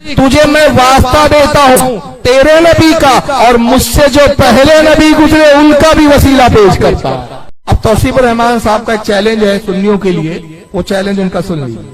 تجھے میں واسطہ دیتا ہوں تیرے نبی کا اور مجھ سے جو پہلے نبی گزرے ان کا بھی وسیلہ پیش کرتا ہوں۔ اب توصیف الرحمان صاحب کا ایک چیلنج ہے سنیوں کے لیے، وہ چیلنج ان کا سن لیجیے۔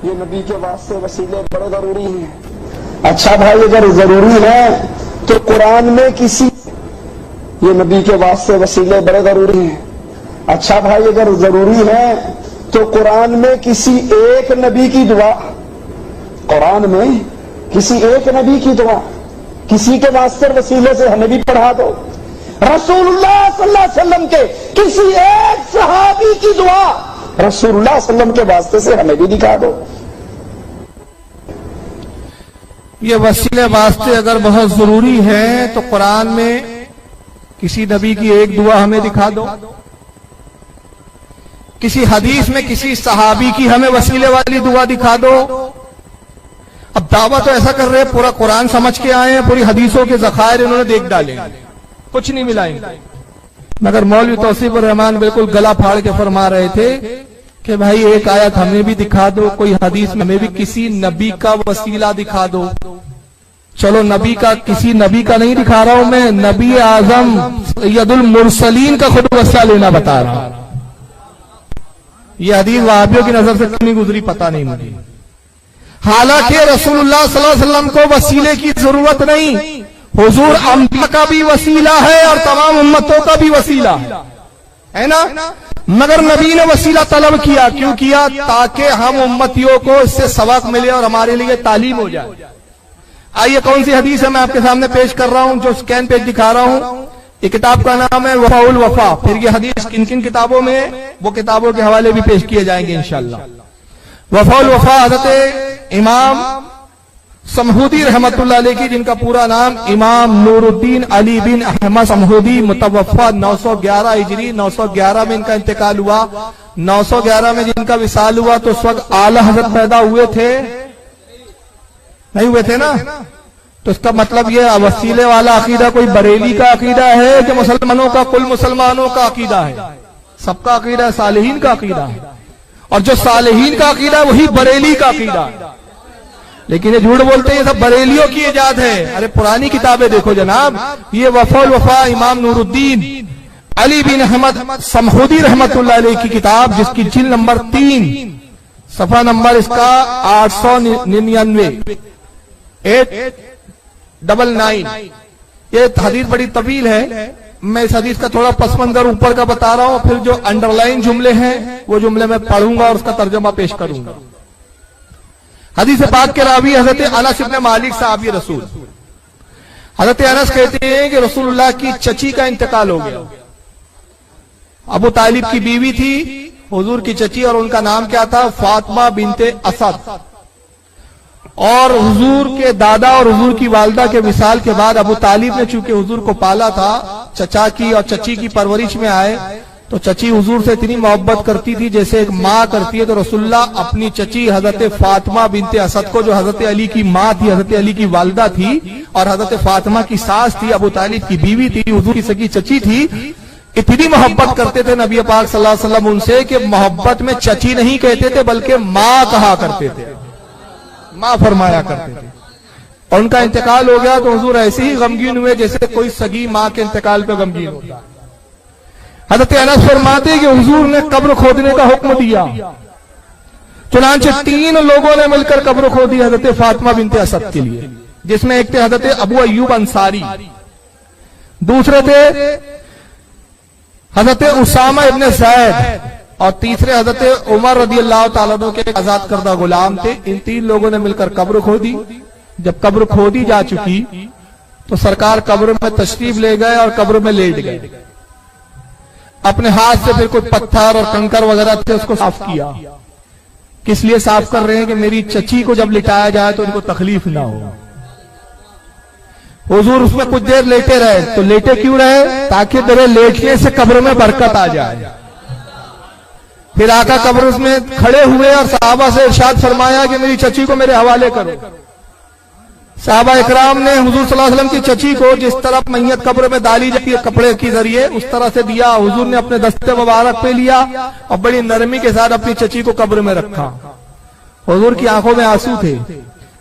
یہ نبی کے واسطے وسیلے بڑے ضروری ہیں۔ اچھا بھائی اگر ضروری ہے تو قرآن میں کسی یہ نبی کے واسطے وسیلے بڑے ضروری ہیں۔ اچھا بھائی اگر ضروری ہے تو قرآن میں کسی ایک نبی کی دعا، قرآن میں کسی ایک نبی کی دعا کسی کے واسطے وسیلے سے ہمیں بھی پڑھا دو۔ رسول اللہ صلی اللہ علیہ وسلم کے کسی ایک صحابی کی دعا رسول اللہ صلی اللہ علیہ وسلم کے واسطے سے ہمیں بھی دکھا دو۔ یہ وسیلے واسطے اگر بہت ضروری ہے تو قرآن میں کسی نبی کی ایک دعا ہمیں دکھا دو، کسی حدیث میں کسی صحابی کی ہمیں وسیلے والی دعا دکھا دو۔ اب دعویٰ تو ایسا کر رہے پورا قرآن سمجھ کے آئے ہیں، پوری حدیثوں کے ذخائر انہوں نے دیکھ ڈالے، کچھ نہیں ملا ان کو۔ مگر مولوی توصیف الرحمان بالکل گلا پھاڑ کے فرما رہے تھے کہ بھائی ایک آیت ہمیں بھی دکھا دو، کوئی حدیث میں ہمیں بھی کسی نبی کا وسیلہ دکھا دو۔ چلو نبی کا کسی نبی کا نہیں دکھا رہا ہوں میں، نبی اعظم سید المرسلین کا خود وسیلہ لینا بتا رہا ہوں۔ یہ حدیث وہابیوں کی نظر سے کتنی گزری پتہ نہیں مجھے، حالانکہ رسول اللہ صلی اللہ علیہ وسلم کو وسیلے کی ضرورت نہیں، حضور انبیاء کا بھی وسیلہ ہے اور تمام امتوں کا بھی وسیلہ ہے نا، مگر نبی نے وسیلہ طلب کیا، کیوں کیا؟ تاکہ ہم امتیوں کو اس سے سبق ملے اور ہمارے لیے تعلیم ہو جائے۔ آئیے کون سی حدیث ہے میں آپ کے سامنے پیش کر رہا ہوں، جو سکین پیج دکھا رہا ہوں۔ یہ کتاب کا نام ہے وفاء الوفا، پھر یہ حدیث کن کن کتابوں میں، وہ کتابوں کے حوالے بھی پیش کیے جائیں گے انشاءاللہ۔ وفاء الوفا حضرت امام سمہودی رحمت اللہ علیہ کی، جن کا پورا نام امام نور الدین علی بن احمد سمہودی، متوفا 911 ہجری، 911 میں ان کا انتقال ہوا۔ 911 میں جن کا وصال ہوا تو اس وقت اعلی حضرت پیدا ہوئے تھے نہیں ہوئے تھے نا؟ تو اس کا مطلب یہ وسیلے والا عقیدہ کوئی بریلی کا عقیدہ ہے کہ مسلمانوں کا، کل مسلمانوں کا عقیدہ ہے؟ سب کا عقیدہ ہے، صالحین کا عقیدہ ہے، اور جو صالحین کا عقیدہ ہے وہی بریلی کا عقیدہ ہے۔ لیکن یہ جھوٹ بولتے ہیں یہ سب بریلیوں کی ایجاد ہے۔ ارے پرانی کتابیں دیکھو جناب، یہ وفاء الوفا امام نور الدین علی بن احمد سمہودی رحمت اللہ علیہ کی کتاب، جس کی جلد نمبر 3 صفحہ نمبر اس کا 899 899۔ یہ حدیث بڑی طویل ہے، میں اس حدیث کا تھوڑا پس منظر اوپر کا بتا رہا ہوں، پھر جو انڈر لائن جملے ہیں وہ جملے میں پڑھوں گا اور اس کا ترجمہ پیش کروں گا۔ حدیث پاک کے راوی حضرت انس بن مالک صحابی رسول، حضرت انس کہتے ہیں کہ رسول اللہ کی چچی کا انتقال ہو گیا۔ ابو طالب کی بیوی تھی حضور کی چچی، اور ان کا نام کیا تھا؟ فاطمہ بنت اسد۔ اور حضور کے دادا اور حضور کی والدہ کے وصال کے بعد ابو طالب نے چونکہ حضور کو پالا تھا، چچا کی اور چچی کی پرورش میں آئے، تو چچی حضور سے اتنی محبت کرتی تھی جیسے ایک ماں کرتی ہے۔ تو رسول اللہ اپنی چچی حضرت فاطمہ بنت اسد کو، جو حضرت علی کی ماں تھی، حضرت علی کی والدہ تھی اور حضرت فاطمہ کی ساس تھی، ابو طالب کی بیوی تھی، حضور کی سگی چچی تھی، اتنی محبت کرتے تھے نبی پاک صلی اللہ علیہ وسلم ان سے کہ محبت میں چچی نہیں کہتے تھے بلکہ ماں کہا کرتے تھے، ماں فرمایا کرتے تھے۔ اور ان کا انتقال ہو گیا تو حضور ایسے ہی غمگین ہوئے جیسے کوئی سگی ماں کے انتقال پہ غمگین ہوتا ہے۔ حضرت انس فرماتے ہیں کہ حضور نے قبر کھودنے کا حکم دیا، چنانچہ 3 لوگوں نے مل کر قبر کھودی حضرت فاطمہ بنت اسد کے لیے، جس میں ایک تھے حضرت ابو ایوب انصاری، دوسرے تھے حضرت اسامہ ابن زید، اور تیسرے حضرت عمر رضی اللہ تعالیٰ عنہ کے آزاد کردہ غلام تھے۔ ان 3 لوگوں نے مل کر قبر کھودی۔ جب قبر کھودی جا چکی تو سرکار قبر میں تشریف لے گئے اور قبر میں لیٹ گئے، اپنے ہاتھ سے پھر کوئی پتھر اور کنکر وغیرہ تھے اس کو صاف کیا۔ کس لیے صاف کر رہے ہیں؟ کہ میری چچی کو جب لٹایا جائے تو ان کو تکلیف نہ ہو۔ حضور اس میں کچھ دیر لیٹے رہے، تو لیٹے کیوں رہے؟ تاکہ میرے لیٹنے سے قبر میں برکت آ جائے۔ پھر آقا قبر اس میں کھڑے ہوئے اور صحابہ سے ارشاد فرمایا کہ میری چچی کو میرے حوالے کرو۔ صحابہ اکرام نے حضور صلی اللہ علیہ وسلم کی چچی کو جس طرح میت قبر میں ڈالی جاتی ہے کپڑے کے ذریعے، اس طرح سے دیا۔ حضور نے اپنے دستے مبارک پہ لیا اور بڑی نرمی کے ساتھ اپنی چچی کو قبر میں رکھا۔ حضور کی آنکھوں میں آنسو تھے،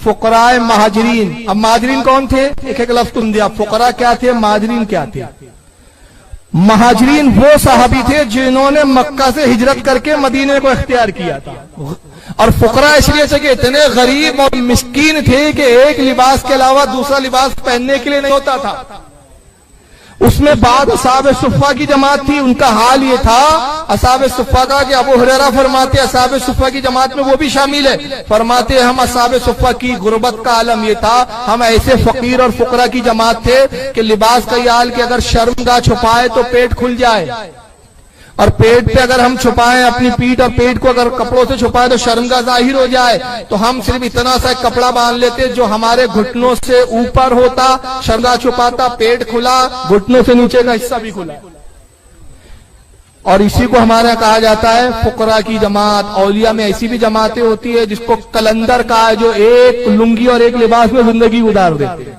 فقراء مہاجرین. اب مہاجرین کون تھے؟ ایک ایک لفظ تم دیا. فقراء کیا تھے؟ مہاجرین کیا تھے؟ مہاجرین وہ صحابی تھے جنہوں نے مکہ سے ہجرت کر کے مدینے کو اختیار کیا تھا. اور فقراء اس لیے سے کہ اتنے غریب اور مسکین تھے کہ ایک لباس کے علاوہ دوسرا لباس پہننے کے لیے نہیں ہوتا تھا. اس میں بعد اصحاب صفہ کی جماعت تھی. ان کا حال یہ تھا اصحاب صفہ کا کہ ابو ہریرہ فرماتے اصحاب صفہ کی جماعت میں وہ بھی شامل ہے. فرماتے ہم اصحاب صفہ کی غربت کا عالم یہ تھا, ہم ایسے فقیر اور فقراء کی جماعت تھے کہ لباس کا یہ حال کہ اگر شرمگاہ چھپائے تو پیٹ کھل جائے, اور پیٹ پہ اگر ہم چھپائیں اپنی پیٹ اور پیٹ کو اگر کپڑوں سے چھپائیں تو شرمگاہ ظاہر ہو جائے, تو ہم صرف اتنا سا ایک کپڑا باندھ لیتے جو ہمارے گھٹنوں سے اوپر ہوتا, شرمگاہ چھپاتا, پیٹ کھلا, گھٹنوں سے نیچے کا حصہ بھی کھلا. اور اسی کو ہمارے یہاں کہا جاتا ہے فقراء کی جماعت. اولیاء میں ایسی بھی جماعتیں ہوتی ہے جس کو کلندر کہا ہے, جو ایک لنگی اور ایک لباس میں زندگی گزار دیتے ہیں.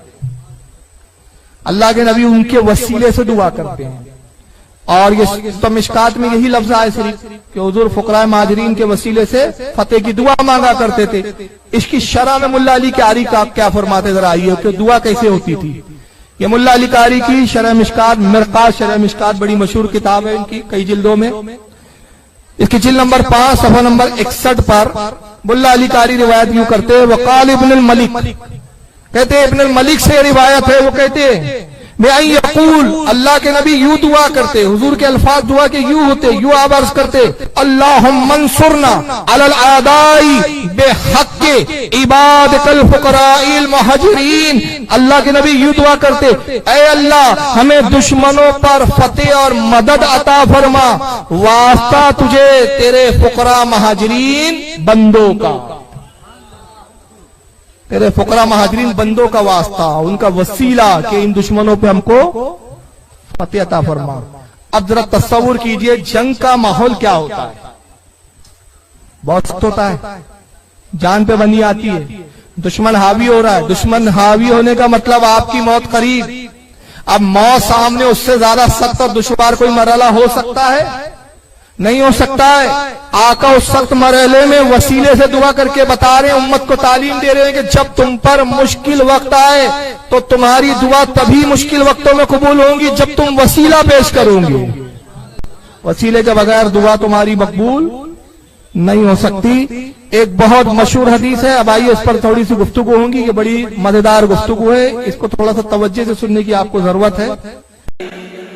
اللہ کے نبی ان کے وسیلے سے دعا کرتے ہیں. اور یہ تو مشکات میں یہی لفظ آئے صرف کہ حضور فقراء مہاجرین کے وسیلے سے فتح کی دعا مانگا کرتے تھے. اس کی شرح میں ملا علی قاری کا کیا فرماتے ذرا آئیے کہ دعا کیسے ہوتی تھی. یہ ملا علی قاری کی شرح مشکات, مرقات شرح مشکات بڑی مشہور کتاب ہے ان کی, کئی جلدوں میں. اس کی جلد نمبر 5 صفحہ نمبر 61 پر ملا علی قاری روایت یوں کرتے وقال ابن الملک, کہتے ابن الملک سے روایت ہے, وہ کہتے میں یقول اللہ کے نبی یوں دعا کرتے, حضور کے الفاظ دعا کے یوں ہوتے, یوں آپ عرض کرتے اللہم انصرنا علی الاعداء بحق عبادک الفقراء المہاجرین. اللہ کے نبی یوں دعا کرتے اے اللہ ہمیں دشمنوں پر فتح اور مدد عطا فرما, واسطہ تجھے تیرے فقراء مہاجرین بندوں کا, تیرے فقراء مہاجرین بندوں کا واسطہ, ان کا وسیلہ کہ ان دشمنوں پہ ہم کو فتح عطا فرما. اب ذرا تصور کیجئے جنگ کا ماحول کیا ہوتا ہے. بہت سخت ہوتا ہے, جان پہ بنی آتی ہے, دشمن حاوی ہو رہا ہے. دشمن حاوی ہونے کا مطلب آپ کی موت قریب. اب موت سامنے, اس سے زیادہ سخت اور دشوار کوئی مرحلہ ہو سکتا ہے؟ نہیں ہو سکتا ہے. آقا اس سخت مرحلے میں وسیلے سے دعا کر کے بتا رہے ہیں, امت کو تعلیم دے رہے ہیں کہ جب تم پر مشکل وقت آئے تو تمہاری دعا تبھی مشکل وقتوں میں قبول ہوں گی جب تم وسیلہ پیش کرو گے. وسیلے کے بغیر دعا تمہاری مقبول نہیں ہو سکتی. ایک بہت مشہور حدیث ہے, اب آئیے اس پر تھوڑی سی گفتگو ہوگی. یہ بڑی مزیدار گفتگو ہے, اس کو تھوڑا سا توجہ سے سننے کی آپ کو ضرورت ہے.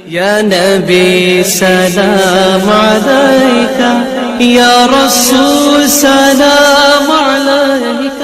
یا نبی سلام علیکہ, یا رسول سلام علیکہ.